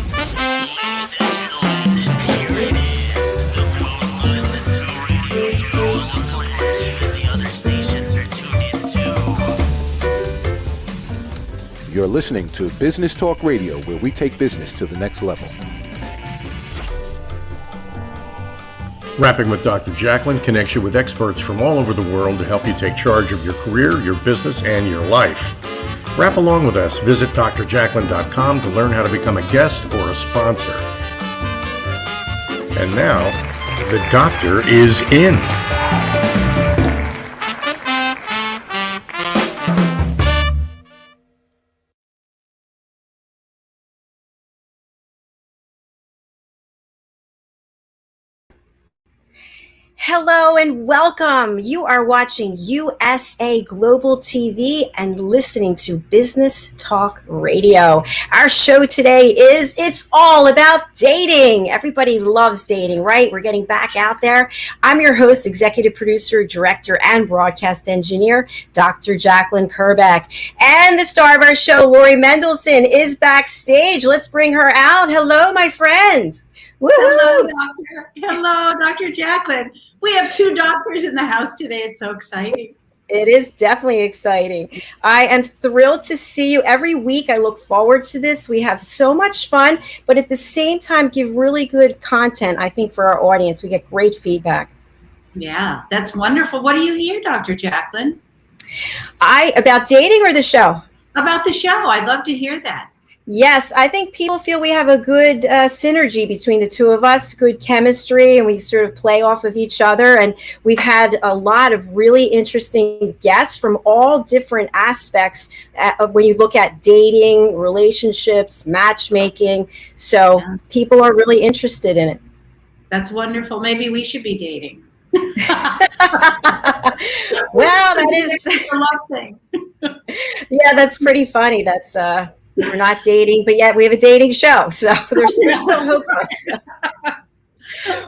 Ladies and gentlemen, here it is, the most listened to radio show on the planet. Even the other stations are tuned into. You're listening to Business Talk Radio, where we take business to the next level. Rapping with Dr. Jacalyn connects you with experts from all over the world to help you take charge of your career, your business, and your life. Rap along with us. Visit drjacalyn.com to learn how to become a guest or a sponsor. And now, the doctor is in. Hello and welcome. You are watching USA Global TV and listening to Business Talk Radio. Our show today is It's All About Dating. Everybody loves dating, right? We're getting back out there. I'm your host, executive producer, director, and broadcast engineer, Dr. Jacalyn Kerbeck. And the star of our show, Lori Mendelsohn, is backstage. Let's bring her out. Hello, my friend. Woo-hoo. Hello, Doctor. Hello, Dr. Jacalyn. We have two doctors in the house today. It's so exciting. It is definitely exciting. I am thrilled to see you every week. I look forward to this. We have so much fun, but at the same time, give really good content, I think, for our audience. We get great feedback. Yeah, that's wonderful. What do you hear, Dr. Jacalyn? About dating or the show? About the show. I'd love to hear that. Yes, I think people feel we have a good synergy between the two of us, good chemistry, and we sort of play off of each other. And we've had a lot of really interesting guests from all different aspects when you look at dating, relationships, matchmaking. So people are really interested in it. That's wonderful. Maybe we should be dating. Well, that is a love thing. Yeah, that's pretty funny. That's we're not dating, but yet we have a dating show. So there's still hope for us.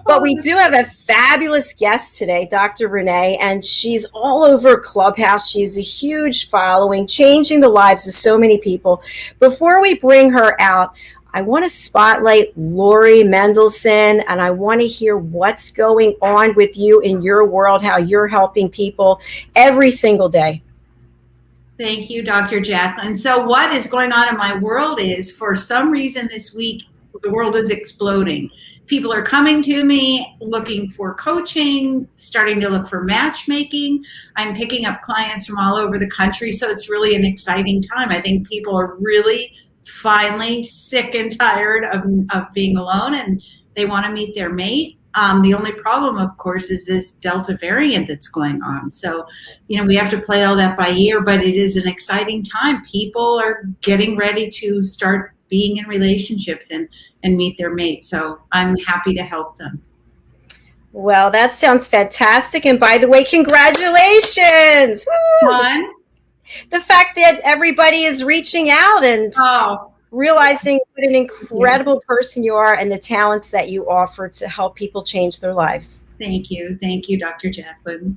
But we do have a fabulous guest today, Dr. Renee, and she's all over Clubhouse. She has a huge following, changing the lives of so many people. Before we bring her out, I want to spotlight Lori Mendelsohn, and I want to hear what's going on with you in your world, how you're helping people every single day. Thank you, Dr. Jacalyn. So what is going on in my world is, for some reason this week, the world is exploding. People are coming to me looking for coaching, starting to look for matchmaking. I'm picking up clients from all over the country, so it's really an exciting time. I think people are really finally sick and tired of being alone, and they want to meet their mate. The only problem, of course, is this Delta variant that's going on. So, we have to play all that by ear, but it is an exciting time. People are getting ready to start being in relationships and meet their mate. So I'm happy to help them. Well, that sounds fantastic. And by the way, congratulations. Fun. The fact that everybody is reaching out and realizing what an incredible person you are and the talents that you offer to help people change their lives. Thank you. Thank you, Dr. Jacalyn.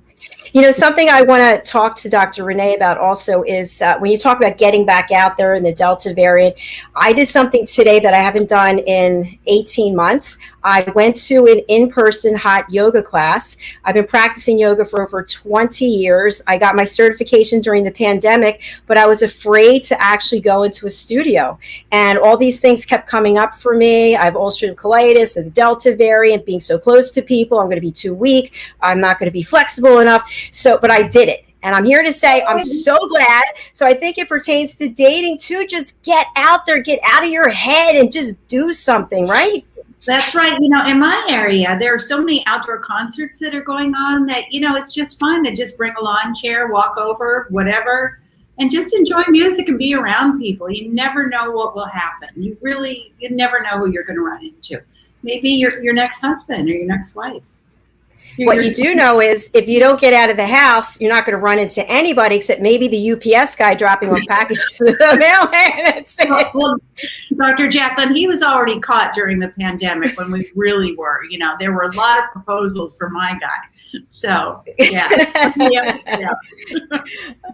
Something I want to talk to Dr. Renee about also is when you talk about getting back out there in the Delta variant, I did something today that I haven't done in 18 months. I went to an in-person hot yoga class. I've been practicing yoga for over 20 years. I got my certification during the pandemic, but I was afraid to actually go into a studio. And all these things kept coming up for me. I have ulcerative colitis and the Delta variant, being so close to people. I'm going to be too weak. I'm not going to be flexible enough. But I did it. And I'm here to say I'm so glad. So I think it pertains to dating too. Just get out there, get out of your head and just do something, right? That's right. In my area, there are so many outdoor concerts that are going on that, it's just fun to just bring a lawn chair, walk over, whatever, and just enjoy music and be around people. You never know what will happen. You never know who you're going to run into. Maybe your next husband or your next wife. What you do know is if you don't get out of the house, you're not going to run into anybody except maybe the UPS guy dropping off packages with the mailman. That's it. Well, Dr. Jacalyn, he was already caught during the pandemic when we really were. There were a lot of proposals for my guy. So, yeah. Yeah.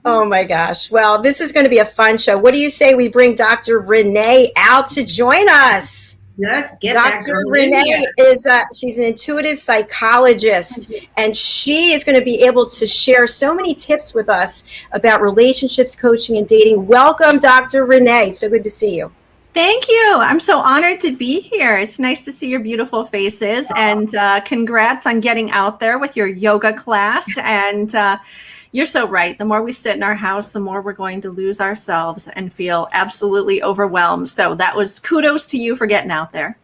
Oh, my gosh. Well, this is going to be a fun show. What do you say we bring Dr. Renee out to join us? Let's get Dr. Renee is she's an intuitive psychologist, and she is going to be able to share so many tips with us about relationships, coaching, and dating. Welcome, Dr. Renee. So good to see you. Thank you. I'm so honored to be here. It's nice to see your beautiful faces, and congrats on getting out there with your yoga class. And you're so right. The more we sit in our house, the more we're going to lose ourselves and feel absolutely overwhelmed. So that was kudos to you for getting out there.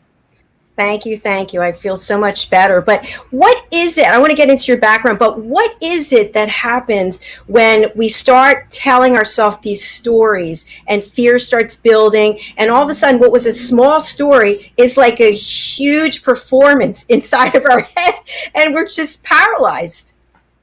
Thank you. Thank you. I feel so much better. But what is it? I want to get into your background, but what is it that happens when we start telling ourselves these stories and fear starts building, and all of a sudden what was a small story is like a huge performance inside of our head, and we're just paralyzed?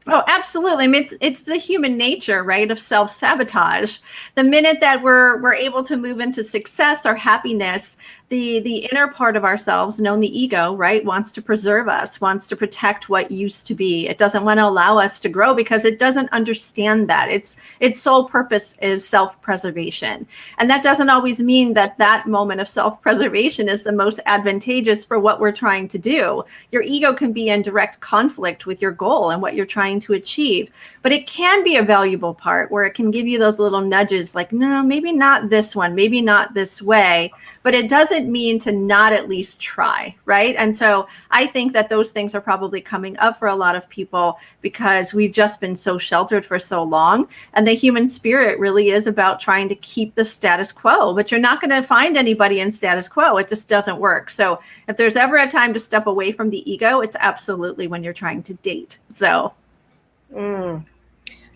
Oh, absolutely. I mean, it's the human nature, right, of self-sabotage. The minute that we're able to move into success or happiness, the inner part of ourselves, known the ego, right, wants to preserve us, wants to protect what used to be. It doesn't want to allow us to grow because it doesn't understand that. Its sole purpose is self-preservation. And that doesn't always mean that that moment of self-preservation is the most advantageous for what we're trying to do. Your ego can be in direct conflict with your goal and what you're trying to achieve, but it can be a valuable part where it can give you those little nudges like, no, maybe not this one, maybe not this way, but it doesn't mean to not at least try, right? And so I think that those things are probably coming up for a lot of people because we've just been so sheltered for so long, and the human spirit really is about trying to keep the status quo, but you're not going to find anybody in status quo. It just doesn't work. So if there's ever a time to step away from the ego, it's absolutely when you're trying to date. So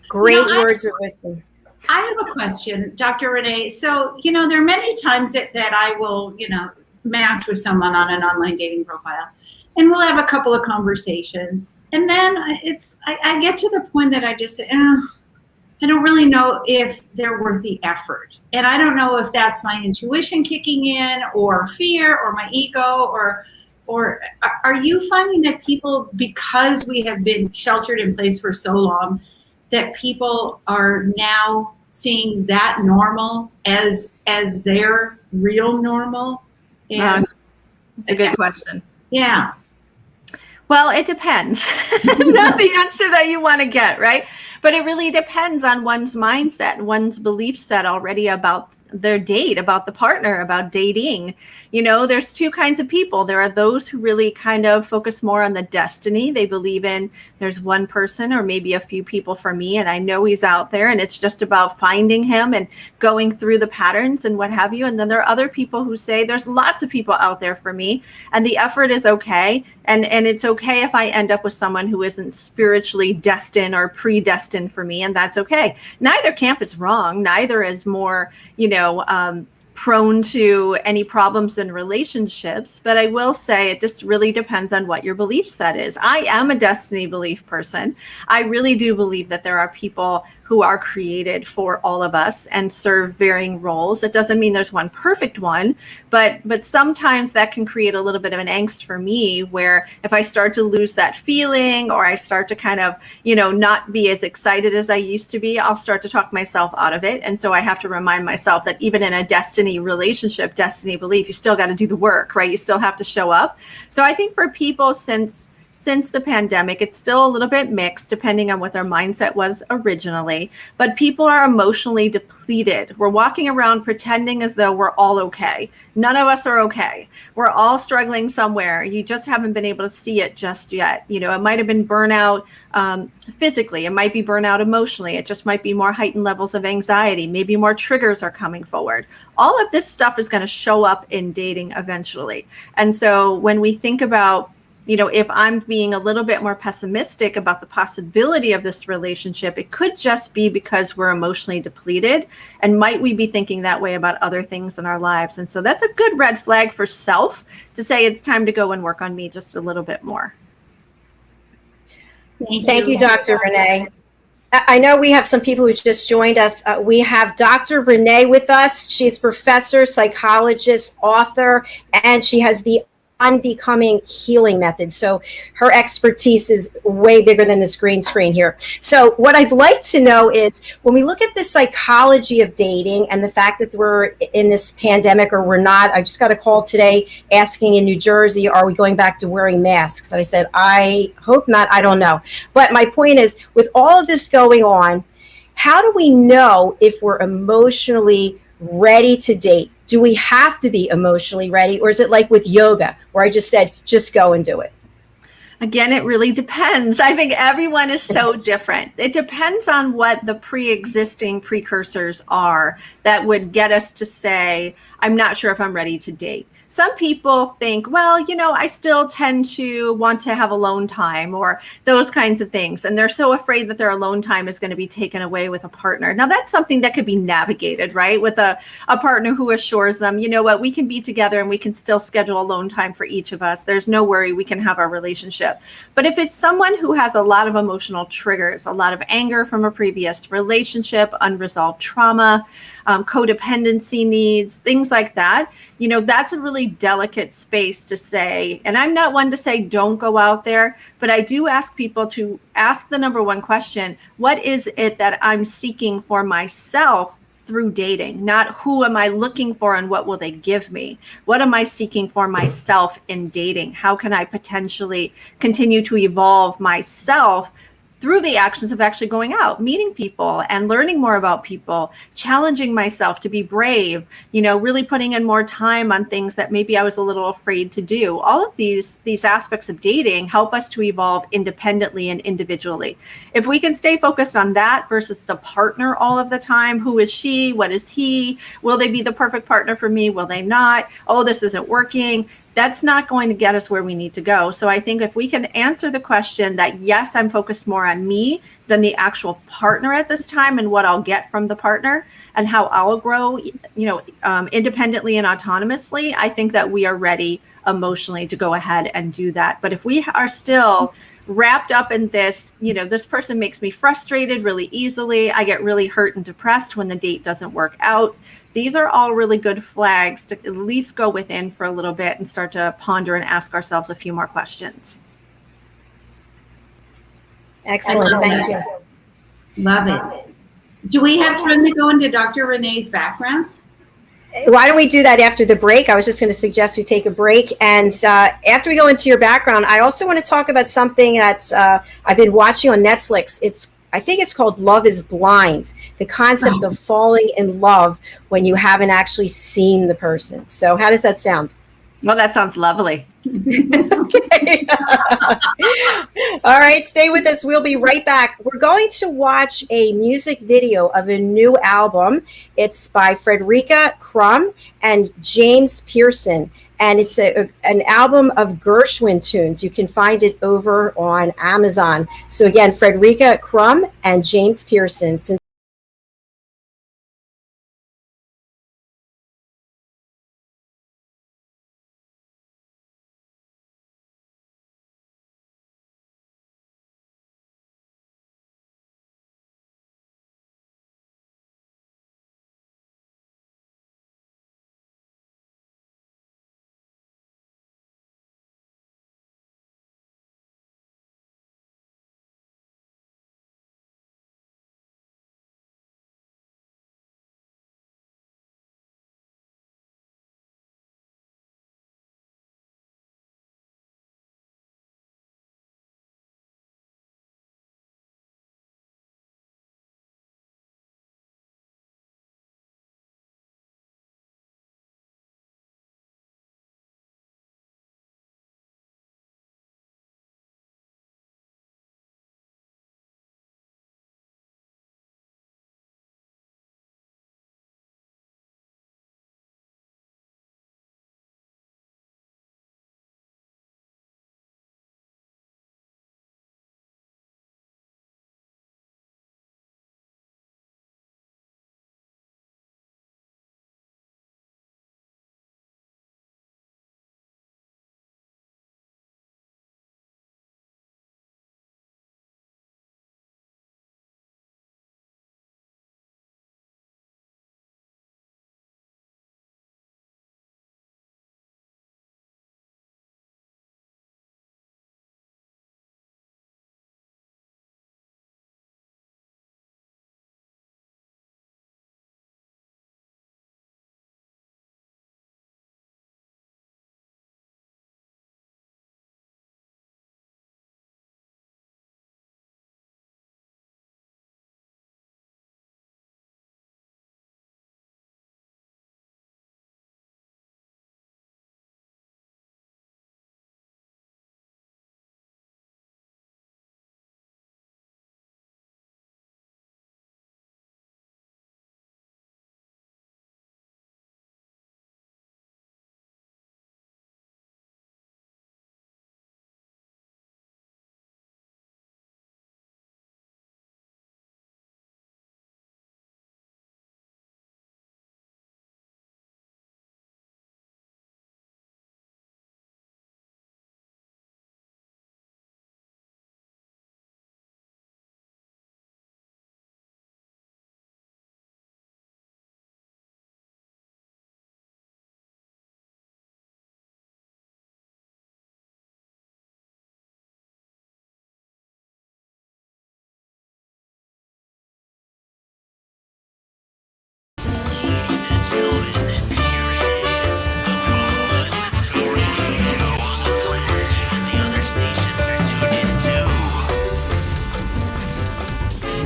great words of wisdom. I have a question, Dr. Renee. So, there are many times that I will, match with someone on an online dating profile, and we'll have a couple of conversations. And then I get to the point that I just say, I don't really know if they're worth the effort. And I don't know if that's my intuition kicking in, or fear, or my ego, or are you finding that people, because we have been sheltered in place for so long, that people are now seeing that normal as their real normal? And it's a good question. Yeah. Well, it depends. Not the answer that you want to get, right? But it really depends on one's mindset, one's belief set already about their date, about the partner, about dating. There's two kinds of people. There are those who really kind of focus more on the destiny. They believe in there's one person or maybe a few people for me, and I know he's out there, and it's just about finding him and going through the patterns and what have you. And then there are other people who say there's lots of people out there for me, and the effort is okay. And it's okay if I end up with someone who isn't spiritually destined or predestined for me, and that's okay. Neither camp is wrong. Neither is more, prone to any problems in relationships. But I will say it just really depends on what your belief set is. I am a destiny belief person. I really do believe that there are people who are created for all of us and serve varying roles. It doesn't mean there's one perfect one, but sometimes that can create a little bit of an angst for me, where if I start to lose that feeling, or I start to kind of, not be as excited as I used to be, I'll start to talk myself out of it. And so I have to remind myself that even in a destiny relationship, destiny belief, you still got to do the work, right? You still have to show up. So I think for people since the pandemic, it's still a little bit mixed depending on what their mindset was originally, but people are emotionally depleted. We're walking around pretending as though we're all okay. None of us are okay. We're all struggling somewhere. You just haven't been able to see it just yet. It might have been burnout physically. It might be burnout emotionally. It just might be more heightened levels of anxiety. Maybe more triggers are coming forward. All of this stuff is going to show up in dating eventually. And so when we think about if I'm being a little bit more pessimistic about the possibility of this relationship, it could just be because we're emotionally depleted. And might we be thinking that way about other things in our lives? And so that's a good red flag for self to say it's time to go and work on me just a little bit more. Thank you, Dr. Renee. I know we have some people who just joined us. We have Dr. Renee with us. She's professor, psychologist, author, and she has the Unbecoming healing method. So her expertise is way bigger than this green screen here. So what I'd like to know is when we look at the psychology of dating and the fact that we're in this pandemic or we're not, I just got a call today asking in New Jersey, are we going back to wearing masks? And I said, I hope not. I don't know. But my point is, with all of this going on, how do we know if we're emotionally ready to date? Do we have to be emotionally ready? Or is it like with yoga, where I just said, just go and do it? Again, it really depends. I think everyone is so different. It depends on what the pre-existing precursors are that would get us to say, I'm not sure if I'm ready to date. Some people think, well, I still tend to want to have alone time or those kinds of things. And they're so afraid that their alone time is going to be taken away with a partner. Now, that's something that could be navigated, right? With a partner who assures them, you know what, we can be together and we can still schedule alone time for each of us. There's no worry, we can have our relationship. But if it's someone who has a lot of emotional triggers, a lot of anger from a previous relationship, unresolved trauma, codependency needs, things like that, that's a really delicate space to say. And I'm not one to say don't go out there, but I do ask people to ask the number one question: what is it that I'm seeking for myself through dating? Not who am I looking for and what will they give me? What am I seeking for myself in dating? How can I potentially continue to evolve myself through the actions of actually going out, meeting people and learning more about people, challenging myself to be brave, really putting in more time on things that maybe I was a little afraid to do. All of these aspects of dating help us to evolve independently and individually. If we can stay focused on that versus the partner all of the time, who is she? What is he? Will they be the perfect partner for me? Will they not? Oh, this isn't working. That's not going to get us where we need to go. So I think if we can answer the question that, yes, I'm focused more on me than the actual partner at this time and what I'll get from the partner and how I'll grow, independently and autonomously, I think that we are ready emotionally to go ahead and do that. But if we are still wrapped up in this, this person makes me frustrated really easily, I get really hurt and depressed when the date doesn't work out. These are all really good flags to at least go within for a little bit and start to ponder and ask ourselves a few more questions. Excellent. Thank you. Love it. Do we have time to go into Dr. Renee's background? Why don't we do that after the break? I was just going to suggest we take a break. And after we go into your background, I also want to talk about something that I've been watching on Netflix. I think it's called Love is Blind, the concept of falling in love when you haven't actually seen the person. So how does that sound? Well, that sounds lovely. Okay. All right, stay with us. We'll be right back. We're going to watch a music video of a new album. It's by Frederica Crum and James Pearson. And it's an album of Gershwin tunes. You can find it over on Amazon. So again, Frederica Crum and James Pearson.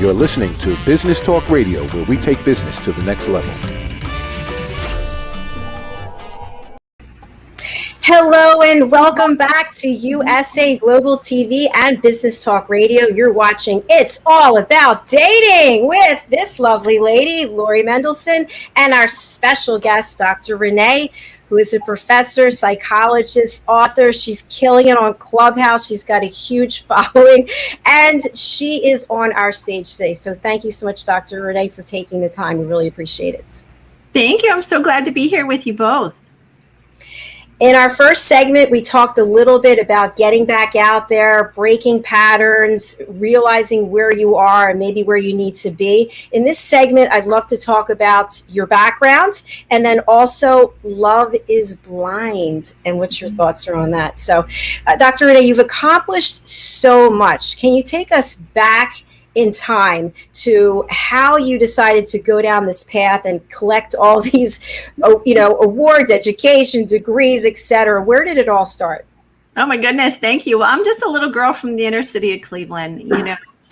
You're listening to Business Talk Radio, where we take business to the next level. Hello and welcome back to USA Global TV and Business Talk Radio. You're watching It's All About Dating with this lovely lady, Lori Mendelsohn, and our special guest, Dr. Renee, who is a professor, psychologist, author. She's killing it on Clubhouse. She's got a huge following, and she is on our stage today. So thank you so much, Dr. Renee, for taking the time. We really appreciate it. Thank you. I'm so glad to be here with you both. In our first segment, we talked a little bit about getting back out there, breaking patterns, realizing where you are and maybe where you need to be. In this segment, I'd love to talk about your background and then also Love is Blind and what your thoughts are on that. So, Dr. Renee, you've accomplished so much. Can you take us back in time to how you decided to go down this path and collect all these, awards, education, degrees, etc.? Where did it all start? Oh my goodness, thank you. Well, I'm just a little girl from the inner city of Cleveland,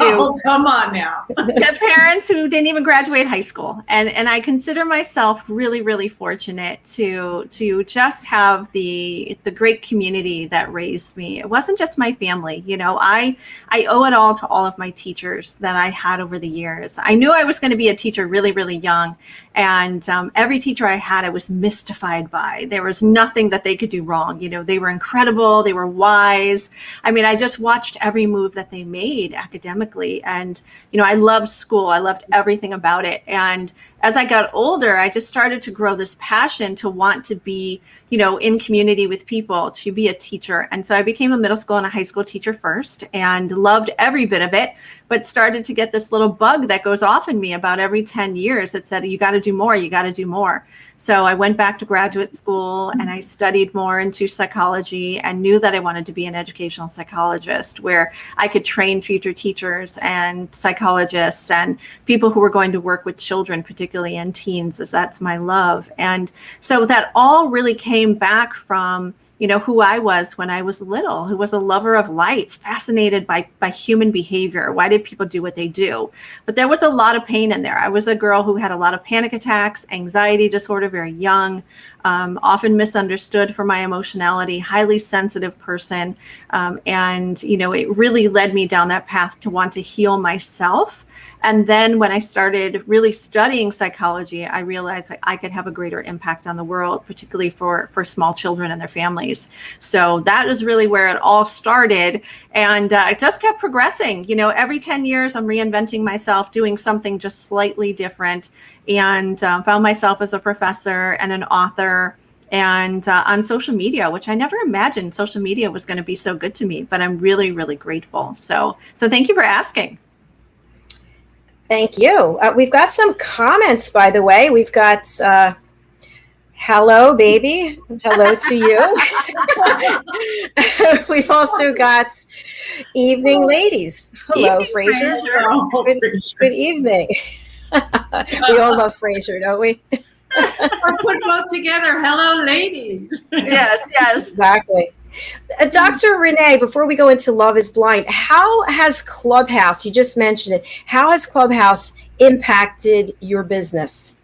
Oh, come on now. to parents who didn't even graduate high school. And I consider myself really, really fortunate to just have the great community that raised me. It wasn't just my family. I owe it all to all of my teachers that I had over the years. I knew I was going to be a teacher really, really young. And every teacher I had, I was mystified by. There was nothing that they could do wrong. They were incredible. They were wise. I mean, I just watched every move that they made academically. And, I loved school. I loved everything about it. And as I got older, I just started to grow this passion to want to be, in community with people, to be a teacher. And so I became a middle school and a high school teacher first and loved every bit of it, but started to get this little bug that goes off in me about every 10 years that said, you got to do more, you got to do more. So I went back to graduate school and I studied more into psychology and knew that I wanted to be an educational psychologist where I could train future teachers and psychologists and people who were going to work with children, particularly and teens, as that's my love. And so that all really came back from, who I was when I was little, who was a lover of life, fascinated by human behavior. Why did people do what they do? But there was a lot of pain in there. I was a girl who had a lot of panic attacks, anxiety disorder, very young, often misunderstood for my emotionality, highly sensitive person. And it really led me down that path to want to heal myself. And then when I started really studying psychology, I realized I could have a greater impact on the world, particularly for small children and their families. So that is really where it all started. And it just kept progressing. Every 10 years, I'm reinventing myself, doing something just slightly different, and found myself as a professor and an author and on social media, which I never imagined social media was going to be so good to me, but I'm really, really grateful. So thank you for asking. Thank you. We've got some comments, by the way. We've got hello, baby. Hello to you. We've also got evening, ladies. Hello, Evening, Fraser. Good evening. We all love Fraser, don't we? Or put both together. Hello, ladies. Yes. Exactly. Dr. Renee, before we go into Love is Blind, how has Clubhouse, you just mentioned it, how has Clubhouse impacted your business?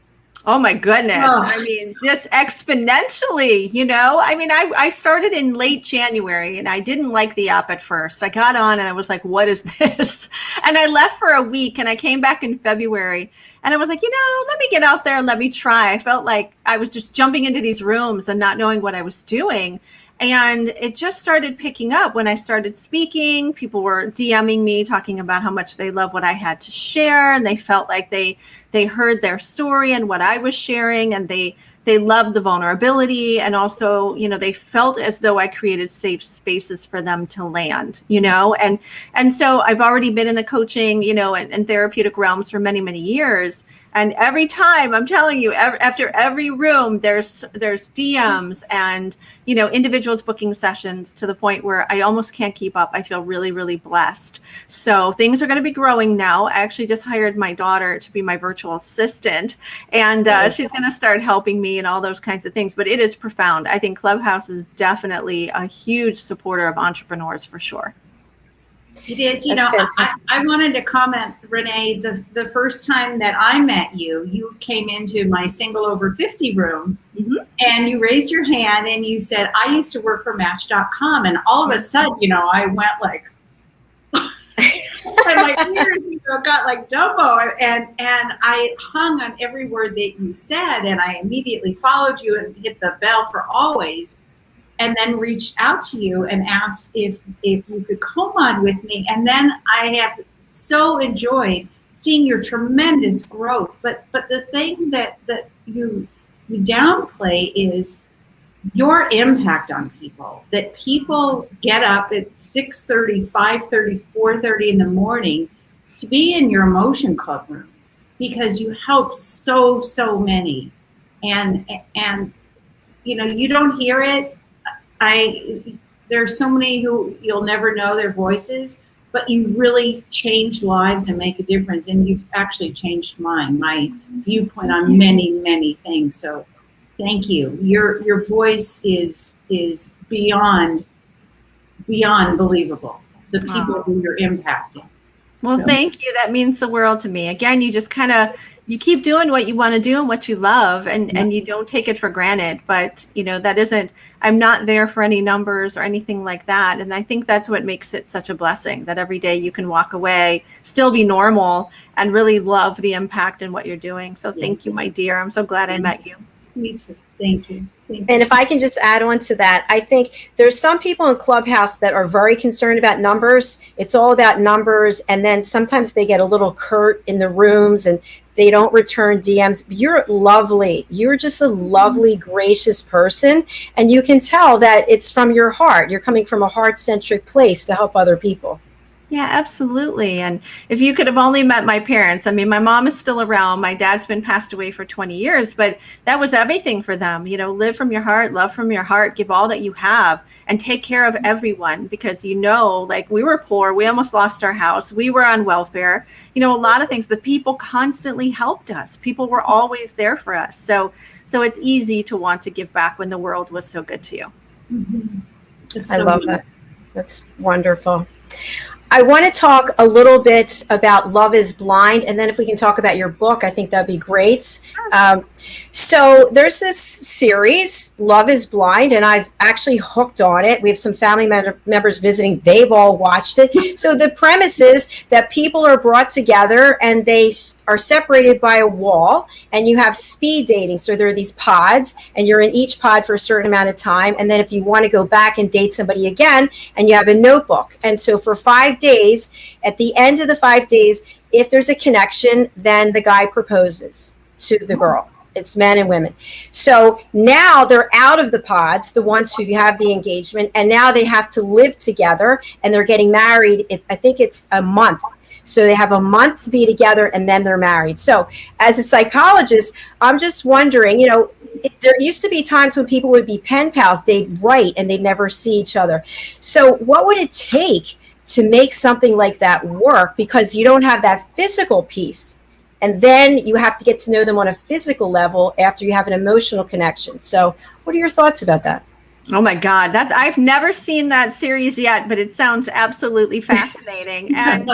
Oh my goodness. Oh. I mean, just exponentially, I started in late January and I didn't like the app at first. I got on and I was like, what is this? And I left for a week and I came back in February and I was like, let me get out there and let me try. I felt like I was just jumping into these rooms and not knowing what I was doing. And it just started picking up when I started speaking. People were DMing me, talking about how much they love what I had to share. And they felt like they heard their story and what I was sharing. And they loved the vulnerability. And also, they felt as though I created safe spaces for them to land, And so I've already been in the coaching, and therapeutic realms for many, many years. And every time, I'm telling you, after every room, there's DMs and, individuals booking sessions to the point where I almost can't keep up. I feel really, really blessed. So things are going to be growing now. I actually just hired my daughter to be my virtual assistant, and she's going to start helping me and all those kinds of things. But it is profound. I think Clubhouse is definitely a huge supporter of entrepreneurs for sure. It is. That's fantastic. I wanted to comment, Renee, the first time that I met you, you came into my single over 50 room and you raised your hand and you said, I used to work for Match.com. And all of a sudden, I went like, and my ears, got like Dumbo, and I hung on every word that you said, and I immediately followed you and hit the bell for always, and then reached out to you and asked if you could co-mod with me, and then I have so enjoyed seeing your tremendous growth. But the thing that you downplay is your impact on people, that people get up at 6:30, 5:30, 4:30 in the morning to be in your emotion club rooms because you help so many. And you don't hear it. There's so many who you'll never know their voices, but you really change lives and make a difference. And you've actually changed my viewpoint on many things. So thank you. Your voice is beyond believable. The people who you're impacting. Well, thank you. That means the world to me. Again, you just you keep doing what you want to do and what you love, and you don't take it for granted. But that isn't. I'm not there for any numbers or anything like that. And I think that's what makes it such a blessing, that every day you can walk away, still be normal, and really love the impact in what you're doing. So thank you, my dear. I'm so glad I met you. Me too. Thank you. And if I can just add on to that, I think there's some people in Clubhouse that are very concerned about numbers. It's all about numbers. And then sometimes they get a little curt in the rooms and they don't return DMs. You're lovely. You're just a lovely, gracious person. And you can tell that it's from your heart. You're coming from a heart-centric place to help other people. Yeah, absolutely. And if you could have only met my parents, I mean, my mom is still around. My dad's been passed away for 20 years, but that was everything for them. Live from your heart, love from your heart, give all that you have, and take care of everyone, because, like, we were poor. We almost lost our house. We were on welfare, a lot of things, but people constantly helped us. People were always there for us. So it's easy to want to give back when the world was so good to you. Mm-hmm. I love that. That's wonderful. I want to talk a little bit about Love is Blind, and then if we can talk about your book, I think that'd be great. So there's this series, Love is Blind, and I've actually hooked on it. We have some family members visiting. They've all watched it. So the premise is that people are brought together and they are separated by a wall, and you have speed dating. So there are these pods, and you're in each pod for a certain amount of time. And then if you want to go back and date somebody again, and you have a notebook. And so for 5 days, at the end of the 5 days, if there's a connection, then the guy proposes to the girl. It's men and women. So now they're out of the pods, the ones who have the engagement, and now they have to live together, and they're getting married. I think it's a month. So they have a month to be together, and then they're married. So as a psychologist, I'm just wondering, there used to be times when people would be pen pals. They'd write and they'd never see each other. So what would it take to make something like that work? Because you don't have that physical piece. And then you have to get to know them on a physical level after you have an emotional connection. So what are your thoughts about that? Oh my God, I've never seen that series yet, but it sounds absolutely fascinating. And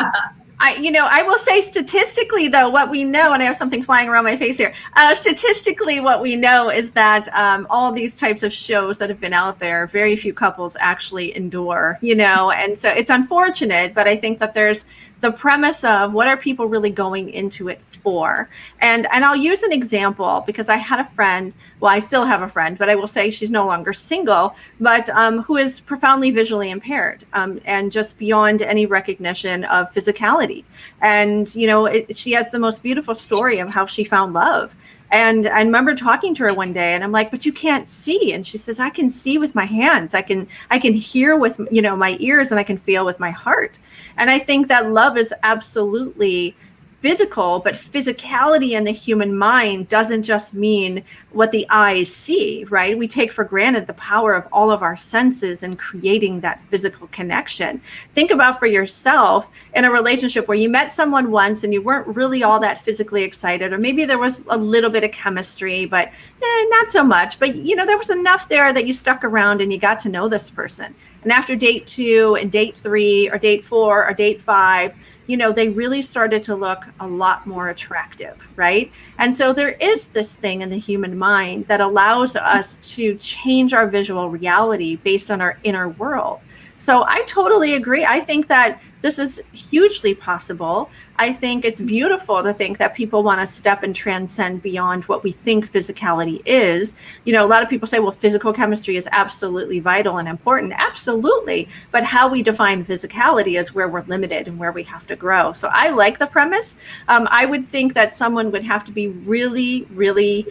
I will say statistically, though, what we know, and I have something flying around my face here. Statistically, what we know is that all these types of shows that have been out there, very few couples actually endure, and so it's unfortunate, but I think that there's the premise of what are people really going into it for? And I'll use an example because I had a friend, well, I still have a friend, but I will say she's no longer single, but who is profoundly visually impaired and just beyond any recognition of physicality. And, she has the most beautiful story of how she found love. And I remember talking to her one day and I'm like, but you can't see. And she says, I can see with my hands. I can hear with, my ears, and I can feel with my heart. And I think that love is absolutely physical, but physicality in the human mind doesn't just mean what the eyes see, right? We take for granted the power of all of our senses in creating that physical connection. Think about for yourself in a relationship where you met someone once and you weren't really all that physically excited, or maybe there was a little bit of chemistry, but not so much. But, there was enough there that you stuck around and you got to know this person. And after date 2 and date 3 or date 4 or date 5, they really started to look a lot more attractive, right? And so there is this thing in the human mind that allows us to change our visual reality based on our inner world. So I totally agree. I think that this is hugely possible. I think it's beautiful to think that people want to step and transcend beyond what we think physicality is. A lot of people say, well, physical chemistry is absolutely vital and important. Absolutely. But how we define physicality is where we're limited and where we have to grow. So I like the premise. I would think that someone would have to be really, really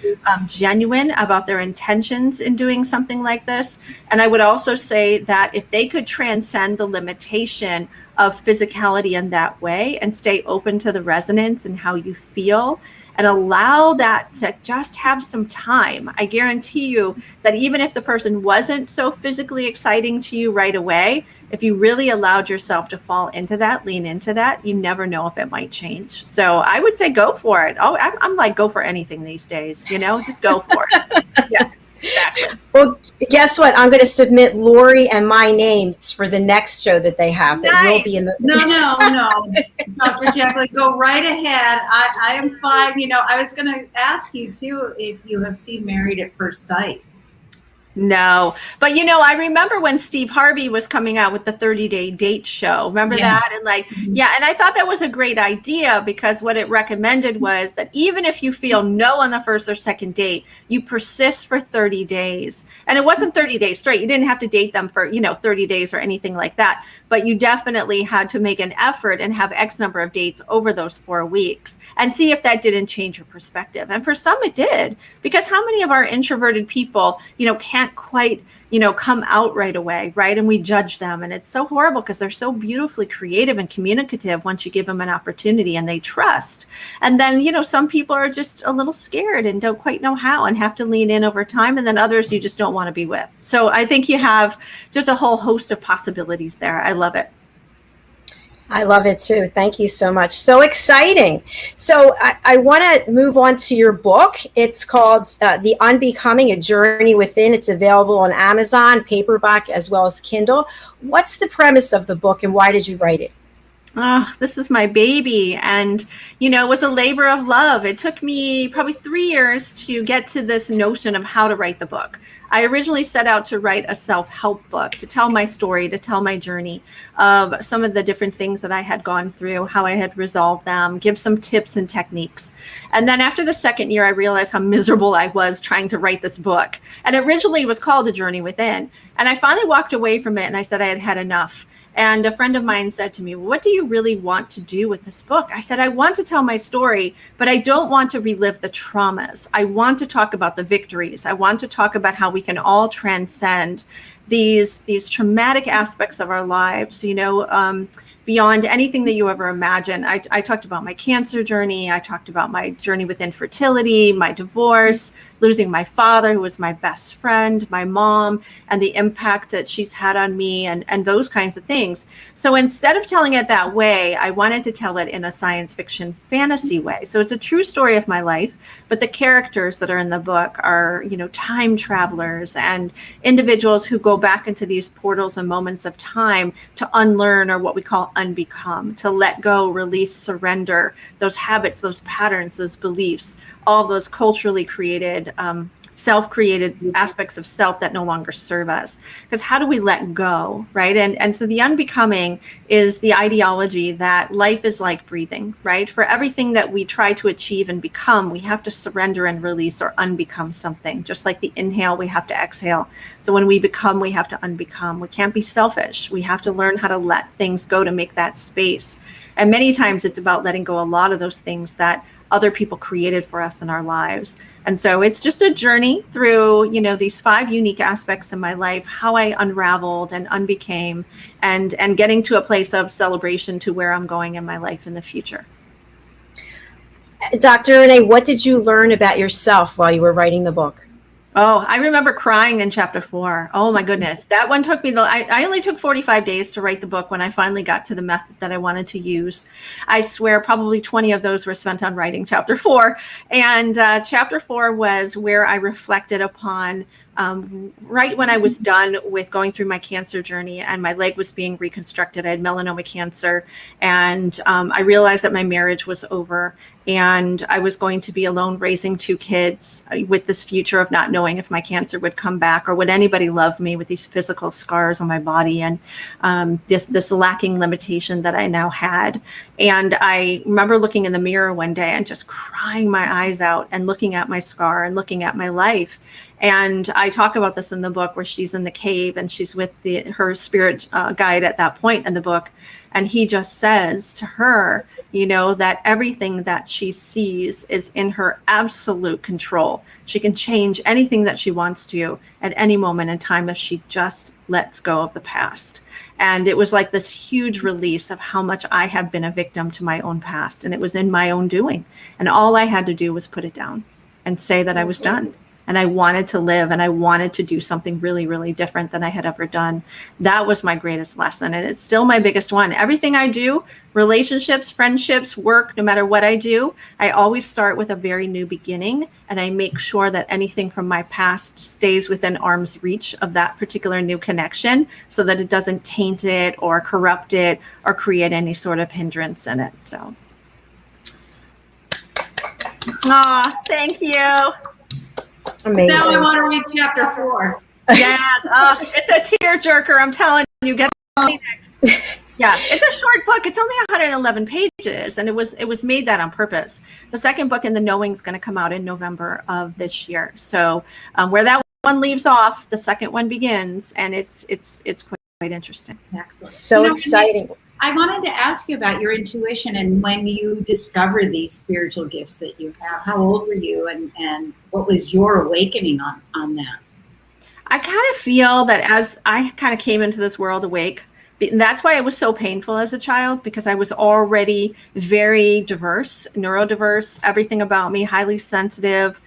genuine about their intentions in doing something like this. And I would also say that if they could transcend the limitation of physicality in that way and stay open to the resonance and how you feel and allow that to just have some time, I guarantee you that even if the person wasn't so physically exciting to you right away, if you really allowed yourself to fall into that, lean into that, you never know if it might change. So I would say go for it. Oh, I'm like, go for anything these days, just go for it. Yeah. Exactly. Well, guess what? I'm going to submit Lori and my names for the next show that they have. That will be in the. No, Dr. Jacalyn, go right ahead. I am fine. I was going to ask you too if you have seen Married at First Sight. No, but I remember when Steve Harvey was coming out with the 30-day date show. Remember that? And and I thought that was a great idea because what it recommended was that even if you feel no on the first or second date, you persist for 30 days. And it wasn't 30 days straight. You didn't have to date them for, 30 days or anything like that. But you definitely had to make an effort and have X number of dates over those 4 weeks and see if that didn't change your perspective. And for some it did, because how many of our introverted people, can't quite, come out right away, right? And we judge them. And it's so horrible because they're so beautifully creative and communicative once you give them an opportunity and they trust. And then, some people are just a little scared and don't quite know how and have to lean in over time. And then others you just don't want to be with. So I think you have just a whole host of possibilities there. I love it. I love it too. Thank you so much. So exciting. So I want to move on to your book. It's called The Unbecoming, A Journey Within. It's available on Amazon, paperback, as well as Kindle. What's the premise of the book and why did you write it? Oh, this is my baby. And, it was a labor of love. It took me probably 3 years to get to this notion of how to write the book. I originally set out to write a self-help book, to tell my story, to tell my journey of some of the different things that I had gone through, how I had resolved them, give some tips and techniques. And then after the second year, I realized how miserable I was trying to write this book. And originally it was called A Journey Within. And I finally walked away from it and I said I had had enough. And a friend of mine said to me, well, what do you really want to do with this book? I said, I want to tell my story, but I don't want to relive the traumas. I want to talk about the victories. I want to talk about how we can all transcend these traumatic aspects of our lives, beyond anything that you ever imagine. I talked about my cancer journey. I talked about my journey with infertility, my divorce, losing my father, who was my best friend, my mom, and the impact that she's had on me and those kinds of things. So instead of telling it that way, I wanted to tell it in a science fiction fantasy way. So it's a true story of my life, but the characters that are in the book are, time travelers and individuals who go back into these portals and moments of time to unlearn, or what we call unbecome, to let go, release, surrender those habits, those patterns, those beliefs, all those culturally created, self-created aspects of self that no longer serve us. Because how do we let go, right? And so the unbecoming is the ideology that life is like breathing, right? For everything that we try to achieve and become, we have to surrender and release or unbecome something. Just like the inhale, we have to exhale. So when we become, we have to unbecome. We can't be selfish. We have to learn how to let things go to make that space. And many times it's about letting go a lot of those things that other people created for us in our lives. And so it's just a journey through, these 5 unique aspects in my life, how I unraveled and unbecame, and getting to a place of celebration to where I'm going in my life in the future. Dr. Renee, what did you learn about yourself while you were writing the book? Oh, I remember crying in chapter 4. Oh my goodness. That one took me, I only took 45 days to write the book when I finally got to the method that I wanted to use. I swear probably 20 of those were spent on writing chapter 4. And chapter 4 was where I reflected upon right when I was done with going through my cancer journey and my leg was being reconstructed. I had melanoma cancer, and I realized that my marriage was over and I was going to be alone raising 2 kids with this future of not knowing if my cancer would come back or would anybody love me with these physical scars on my body and this lacking limitation that I now had. And I remember looking in the mirror one day and just crying my eyes out and looking at my scar and looking at my life. And I talk about this in the book where she's in the cave and she's with her spirit guide at that point in the book. And he just says to her, you know, that everything that she sees is in her absolute control. She can change anything that she wants to at any moment in time if she just lets go of the past. And it was like this huge release of how much I have been a victim to my own past. And it was in my own doing. And all I had to do was put it down and say that I was done. And I wanted to live and I wanted to do something really, really different than I had ever done. That was my greatest lesson. And it's still my biggest one. Everything I do, relationships, friendships, work, no matter what I do, I always start with a very new beginning. And I make sure that anything from my past stays within arm's reach of that particular new connection so that it doesn't taint it or corrupt it or create any sort of hindrance in it. So. Thank you. Amazing. Now I want to read chapter 4. Yes, it's a tearjerker. I'm telling you, get it. Yeah, it's a short book. It's only 111 pages, and it was made that on purpose. The second book in the Knowing is going to come out in November of this year. So where that one leaves off, the second one begins, and it's quite interesting. Excellent. So exciting. I wanted to ask you about your intuition and when you discover these spiritual gifts that you have. How old were you and what was your awakening on that? I kind of feel that as I kind of came into this world awake, that's why it was so painful as a child, because I was already very diverse, neurodiverse, everything about me, highly sensitive.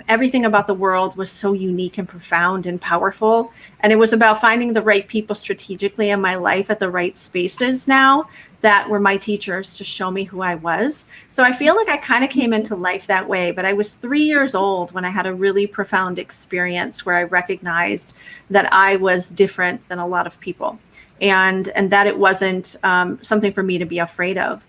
Everything about the world was so unique and profound and powerful. And it was about finding the right people strategically in my life at the right spaces now that were my teachers to show me who I was. So I feel like I kind of came into life that way, but I was 3 years old when I had a really profound experience where I recognized that I was different than a lot of people and that it wasn't something for me to be afraid of.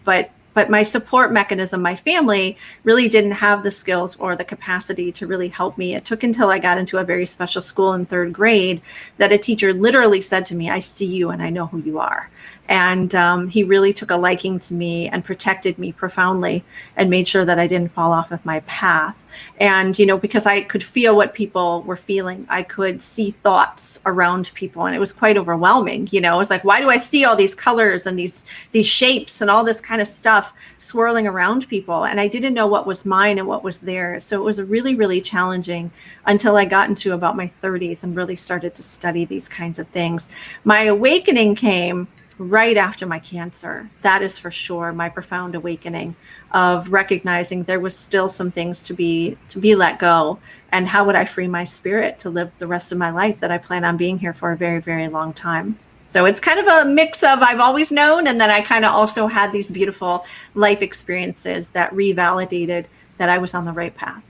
But my support mechanism, my family, really didn't have the skills or the capacity to really help me. It took until I got into a very special school in 3rd grade that a teacher literally said to me, "I see you and I know who you are." And he really took a liking to me and protected me profoundly and made sure that I didn't fall off of my path. And, you know, because I could feel what people were feeling, I could see thoughts around people, and it was quite overwhelming. You know, it was like, why do I see all these colors and these shapes and all this kind of stuff swirling around people? And I didn't know what was mine and what was theirs. So it was really, really challenging until I got into about my 30s and really started to study these kinds of things. My awakening came right after my cancer. That is for sure my profound awakening of recognizing there was still some things to be let go, and how would I free my spirit to live the rest of my life that I plan on being here for a very, very long time. So it's kind of a mix of I've always known, and then I kind of also had these beautiful life experiences that revalidated that I was on the right path.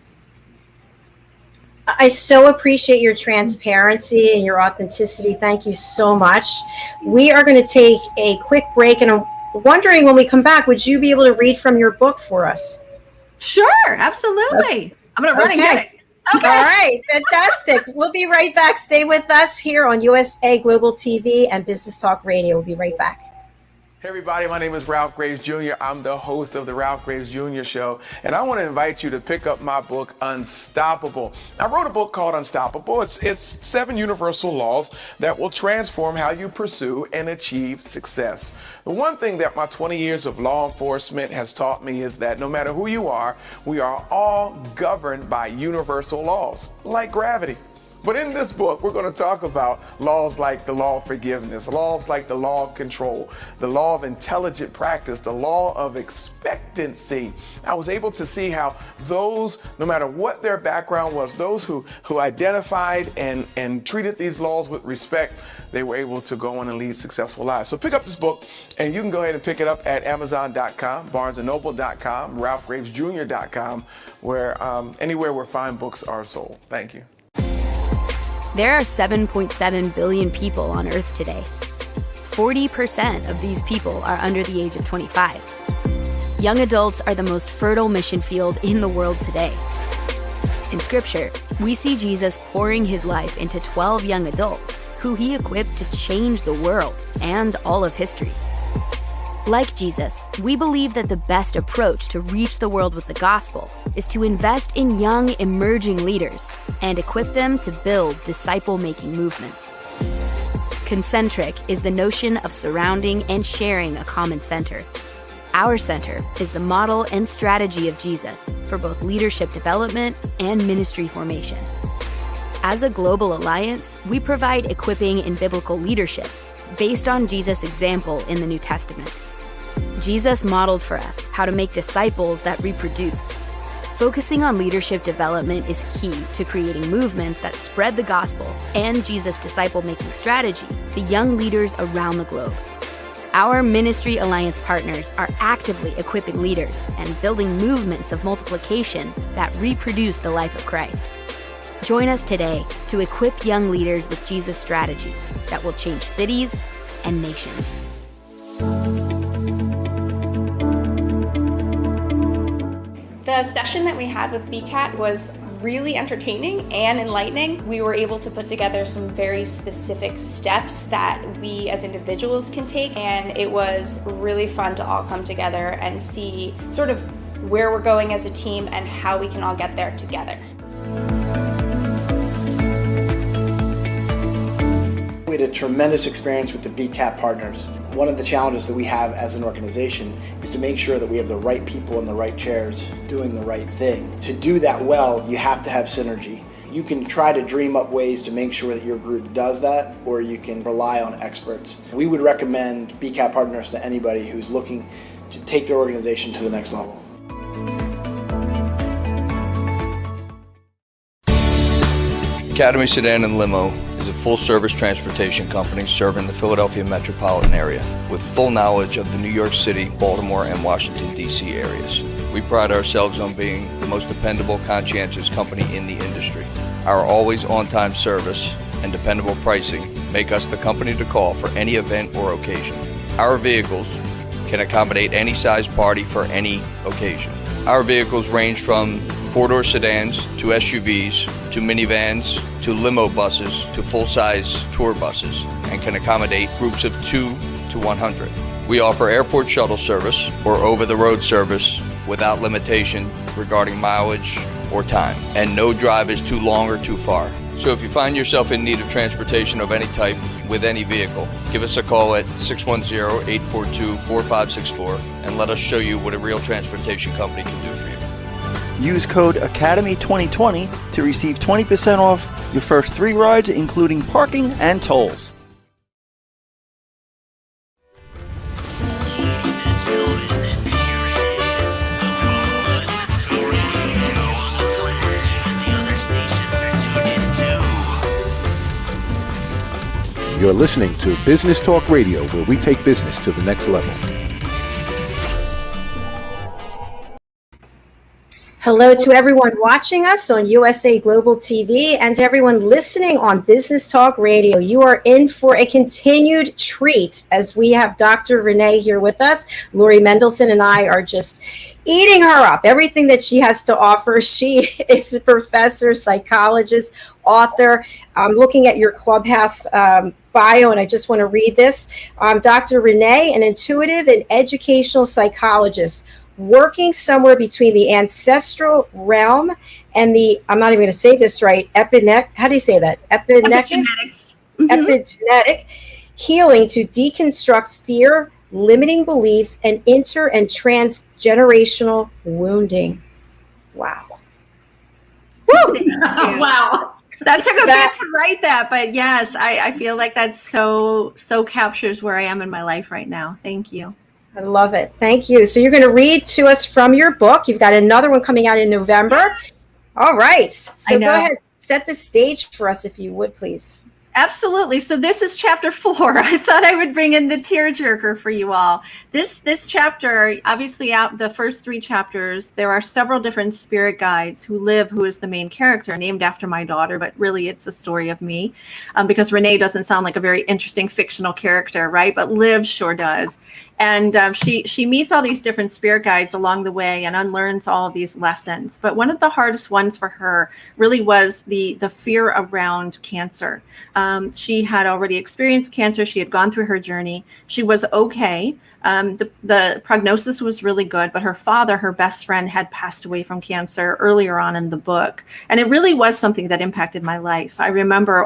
I so appreciate your transparency and your authenticity. Thank you so much. We are going to take a quick break, and I'm wondering when we come back, would you be able to read from your book for us? Sure, absolutely. I'm going to run and get it. Okay. All right, fantastic. We'll be right back. Stay with us here on USA Global TV and Business Talk Radio. We'll be right back. Hey everybody, my name is Ralph Graves Jr. I'm the host of the Ralph Graves Jr. Show, and I want to invite you to pick up my book, Unstoppable. I wrote a book called Unstoppable. It's 7 universal laws that will transform how you pursue and achieve success. The one thing that my 20 years of law enforcement has taught me is that no matter who you are, we are all governed by universal laws, like gravity. But in this book, we're going to talk about laws like the law of forgiveness, laws like the law of control, the law of intelligent practice, the law of expectancy. I was able to see how those, no matter what their background was, those who identified and treated these laws with respect, they were able to go on and lead successful lives. So pick up this book, and you can go ahead and pick it up at Amazon.com, BarnesandNoble.com, RalphGravesJr.com, where anywhere where fine books are sold. Thank you. There are 7.7 billion people on Earth today. 40% of these people are under the age of 25. Young adults are the most fertile mission field in the world today. In Scripture, we see Jesus pouring his life into 12 young adults who he equipped to change the world and all of history. Like Jesus, we believe that the best approach to reach the world with the gospel is to invest in young, emerging leaders and equip them to build disciple-making movements. Concentric is the notion of surrounding and sharing a common center. Our center is the model and strategy of Jesus for both leadership development and ministry formation. As a global alliance, we provide equipping in biblical leadership based on Jesus' example in the New Testament. Jesus modeled for us how to make disciples that reproduce. Focusing on leadership development is key to creating movements that spread the gospel and Jesus' disciple-making strategy to young leaders around the globe. Our Ministry Alliance partners are actively equipping leaders and building movements of multiplication that reproduce the life of Christ. Join us today to equip young leaders with Jesus' strategy that will change cities and nations. The session that we had with BCAT was really entertaining and enlightening. We were able to put together some very specific steps that we as individuals can take, and it was really fun to all come together and see sort of where we're going as a team and how we can all get there together. We had a tremendous experience with the BCAT partners. One of the challenges that we have as an organization is to make sure that we have the right people in the right chairs doing the right thing. To do that well, you have to have synergy. You can try to dream up ways to make sure that your group does that, or you can rely on experts. We would recommend BCAT partners to anybody who's looking to take their organization to the next level. Academy Sedan and Limo is a full-service transportation company serving the Philadelphia metropolitan area with full knowledge of the New York City, Baltimore, and Washington, D.C. areas. We pride ourselves on being the most dependable, conscientious company in the industry. Our always on-time service and dependable pricing make us the company to call for any event or occasion. Our vehicles can accommodate any size party for any occasion. Our vehicles range from four-door sedans to SUVs to minivans to limo buses to full-size tour buses and can accommodate groups of 2 to 100. We offer airport shuttle service or over-the-road service without limitation regarding mileage or time, and no drive is too long or too far. So if you find yourself in need of transportation of any type with any vehicle, give us a call at 610-842-4564 and let us show you what a real transportation company can do for you. Use code ACADEMY2020 to receive 20% off your first 3 rides, including parking and tolls. Ladies and gentlemen, here it is, the most listened to radio show on the planet, and the other stations are tuned in too. You're listening to Business Talk Radio, where we take business to the next level. Hello to everyone watching us on USA Global TV and to everyone listening on Business Talk Radio. You are in for a continued treat as we have Dr. Renee here with us. Lori Mendelsohn and I are just eating her up, everything that she has to offer. She is a professor, psychologist, author. I'm looking at your Clubhouse bio, and I just want to read this. Dr. Renee, an intuitive and educational psychologist, working somewhere between the ancestral realm and the, I'm not even going to say this right, how do you say that? Epigenetics. Epigenetic healing to deconstruct fear, limiting beliefs, and inter and transgenerational wounding. Wow. Woo! Wow. That took a bit to write that, but yes, I feel like that so captures where I am in my life right now. Thank you. I love it. Thank you. So you're going to read to us from your book. You've got another one coming out in November. All right. So go ahead, set the stage for us if you would, please. Absolutely. So this is chapter 4. I thought I would bring in the tearjerker for you all. This chapter, obviously out the first 3 chapters, there are several different spirit guides who is the main character, named after my daughter, but really it's a story of me, because Renee doesn't sound like a very interesting fictional character, right? But Liv sure does. And she meets all these different spirit guides along the way and unlearns all of these lessons. But one of the hardest ones for her really was the fear around cancer. She had already experienced cancer. She had gone through her journey. She was okay. The prognosis was really good, but her father, her best friend, had passed away from cancer earlier on in the book. And it really was something that impacted my life. I remember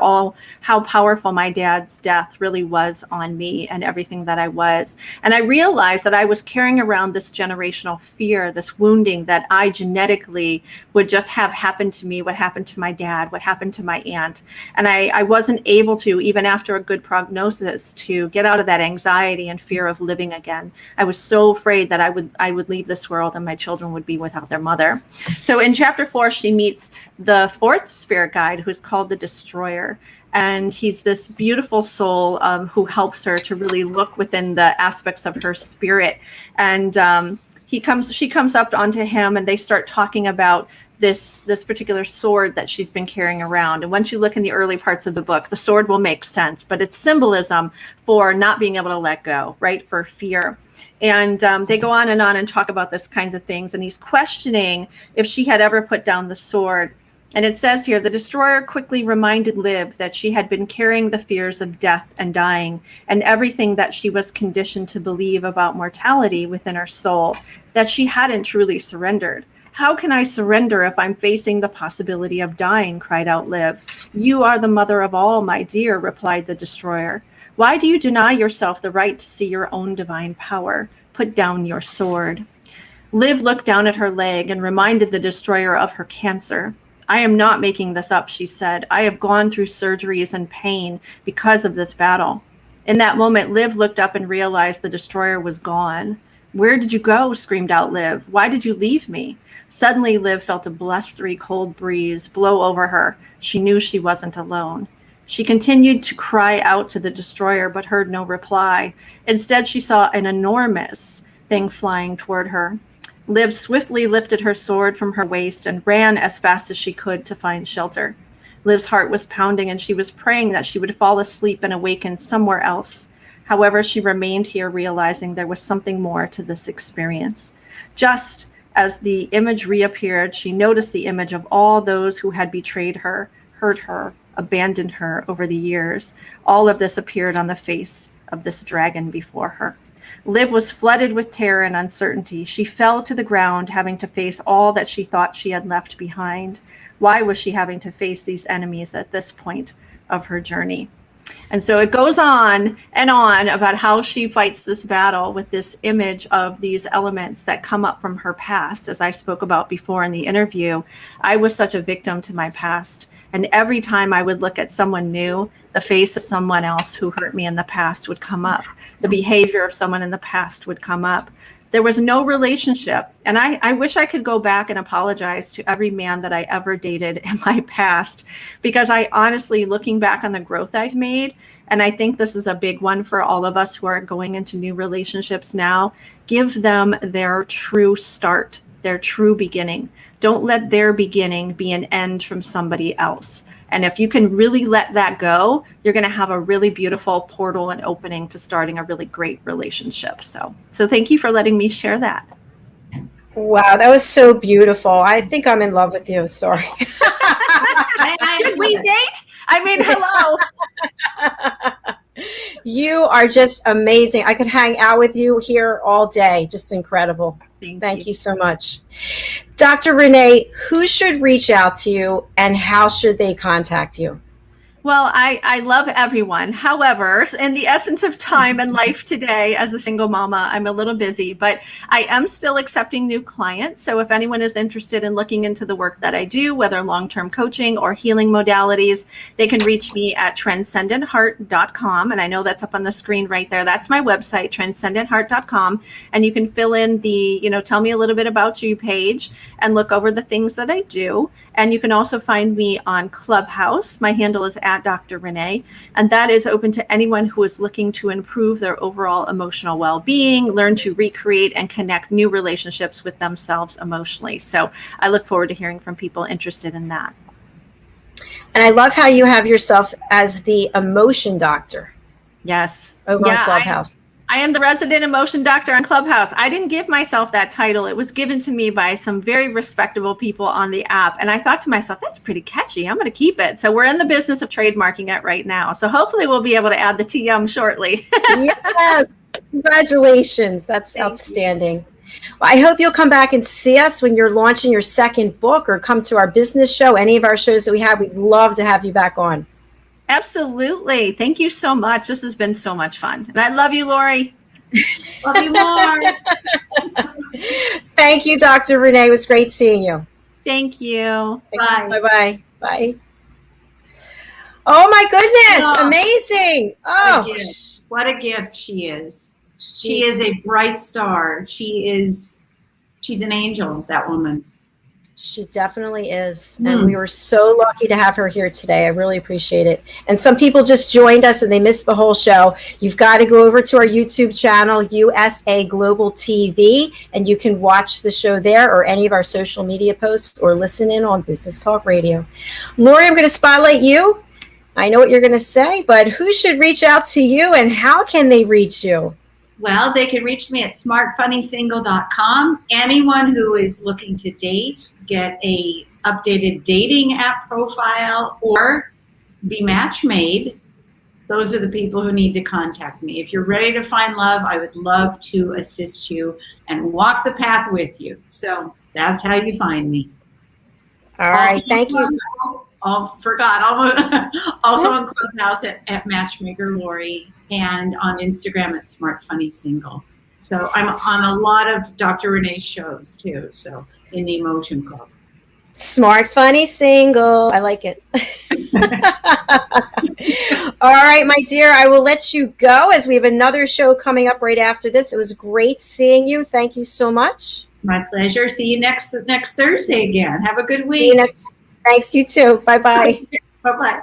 how powerful my dad's death really was on me and everything that I was. And I realized that I was carrying around this generational fear, this wounding that I genetically would just have happened to me, what happened to my dad, what happened to my aunt. And I wasn't able to, even after a good prognosis, to get out of that anxiety and fear of living again. I was so afraid that I would leave this world and my children would be without their mother. So in chapter 4, she meets the 4th spirit guide, who is called the Destroyer. And he's this beautiful soul who helps her to really look within the aspects of her spirit. And she comes up onto him, and they start talking about this particular sword that she's been carrying around. And once you look in the early parts of the book, the sword will make sense, but it's symbolism for not being able to let go, right? For fear. And they go on and talk about this kinds of things. And he's questioning if she had ever put down the sword. And it says here, the Destroyer quickly reminded Liv that she had been carrying the fears of death and dying and everything that she was conditioned to believe about mortality within her soul, that she hadn't truly surrendered. How can I surrender if I'm facing the possibility of dying? Cried out Liv. You are the mother of all, my dear, replied the Destroyer. Why do you deny yourself the right to see your own divine power? Put down your sword. Liv looked down at her leg and reminded the Destroyer of her cancer. I am not making this up, she said. I have gone through surgeries and pain because of this battle. In that moment, Liv looked up and realized the Destroyer was gone. Where did you go? Screamed out Liv. Why did you leave me? Suddenly, Liv felt a blustery cold breeze blow over her. She knew she wasn't alone. She continued to cry out to the Destroyer, but heard no reply. Instead, she saw an enormous thing flying toward her. Liv swiftly lifted her sword from her waist and ran as fast as she could to find shelter. Liv's heart was pounding, and she was praying that she would fall asleep and awaken somewhere else. However, she remained here, realizing there was something more to this experience. Just as the image reappeared, she noticed the image of all those who had betrayed her, hurt her, abandoned her over the years. All of this appeared on the face of this dragon before her. Liv was flooded with terror and uncertainty. She fell to the ground, having to face all that she thought she had left behind. Why was she having to face these enemies at this point of her journey? And so it goes on and on about how she fights this battle with this image of these elements that come up from her past. As I spoke about before in the interview, I was such a victim to my past. And every time I would look at someone new, the face of someone else who hurt me in the past would come up. The behavior of someone in the past would come up. There was no relationship. And I wish I could go back and apologize to every man that I ever dated in my past, because I honestly, looking back on the growth I've made, and I think this is a big one for all of us who are going into new relationships now, give them their true start, their true beginning. Don't let their beginning be an end from somebody else. And if you can really let that go, you're going to have a really beautiful portal and opening to starting a really great relationship. So thank you for letting me share that. Wow, that was so beautiful. I think I'm in love with you. Sorry. Should we date? I mean, hello. You are just amazing. I could hang out with you here all day. Just incredible. Thank you so much. Dr. Renee, who should reach out to you and how should they contact you? Well, I love everyone. However, in the essence of time and life today as a single mama, I'm a little busy, but I am still accepting new clients. So if anyone is interested in looking into the work that I do, whether long-term coaching or healing modalities, they can reach me at transcendentheart.com. And I know that's up on the screen right there. That's my website, transcendentheart.com. And you can fill in the, tell me a little bit about you page and look over the things that I do. And you can also find me on Clubhouse. My handle is at Dr. Renee, and that is open to anyone who is looking to improve their overall emotional well-being, learn to recreate and connect new relationships with themselves emotionally. So I look forward to hearing from people interested in that. And I love how you have yourself as the emotion doctor. Yes. Over on Clubhouse. I am the resident emotion doctor on Clubhouse. I didn't give myself that title. It was given to me by some very respectable people on the app. And I thought to myself, that's pretty catchy. I'm going to keep it. So we're in the business of trademarking it right now. So hopefully we'll be able to add the TM shortly. Yes. Congratulations. That's outstanding. Well, I hope you'll come back and see us when you're launching your second book, or come to our business show, any of our shows that we have. We'd love to have you back on. Absolutely. Thank you so much. This has been so much fun. And I love you, Lori. Love you more. Thank you, Dr. Renee. It was great seeing you. Thank you. Bye. Bye-bye. Bye. Oh, my goodness. Oh, amazing. Oh, what a gift she is. She is a bright star. She's an angel, that woman. She definitely is. And we were so lucky to have her here today. I really appreciate it. And some people just joined us and they missed the whole show. You've got to go over to our YouTube channel, USA Global TV, and you can watch the show there, or any of our social media posts, or listen in on Business Talk Radio. Lori, I'm going to spotlight you. I know what you're going to say, but who should reach out to you, and how can they reach you? Well, they can reach me at smartfunnysingle.com. Anyone who is looking to date, get a updated dating app profile, or be match made, those are the people who need to contact me. If you're ready to find love, I would love to assist you and walk the path with you. So that's how you find me. All right. Thank you. Forgot. Also on Clubhouse at Matchmaker Lori, and on Instagram at Smart Funny Single. So I'm on a lot of Dr. Renee's shows too. So in the Emotion Club. Smart Funny Single. I like it. All right, my dear, I will let you go as we have another show coming up right after this. It was great seeing you. Thank you so much. My pleasure. See you next Thursday again. Have a good week. See you next. Thanks, you too. Bye-bye. Bye-bye.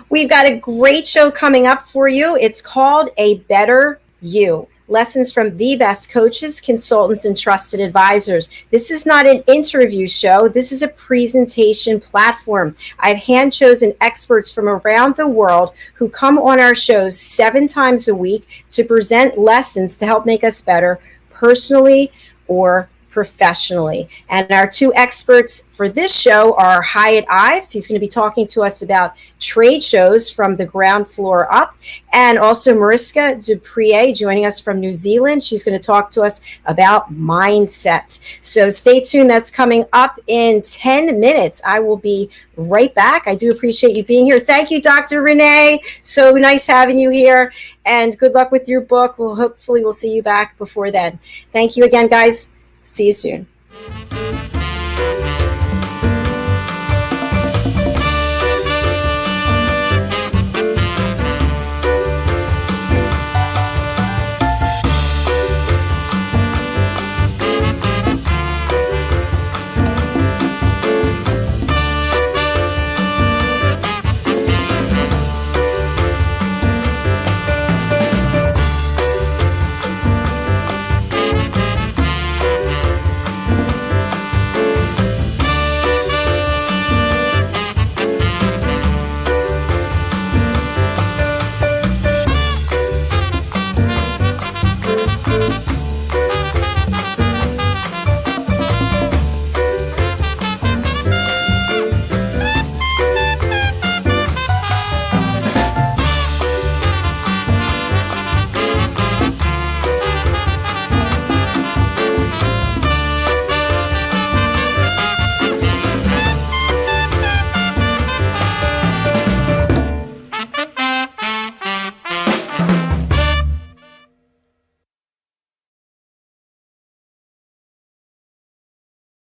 We've got a great show coming up for you. It's called A Better You. Lessons from the best coaches, consultants, and trusted advisors. This is not an interview show. This is a presentation platform. I've hand-chosen experts from around the world who come on our shows 7 times a week to present lessons to help make us better personally or professionally. And our 2 experts for this show are Hyatt Ives. He's going to be talking to us about trade shows from the ground floor up. And also Mariska Dupree joining us from New Zealand. She's going to talk to us about mindset. So stay tuned. That's coming up in 10 minutes. I will be right back. I do appreciate you being here. Thank you, Dr. Renee. So nice having you here. And good luck with your book. Hopefully we'll see you back before then. Thank you again, guys. See you soon.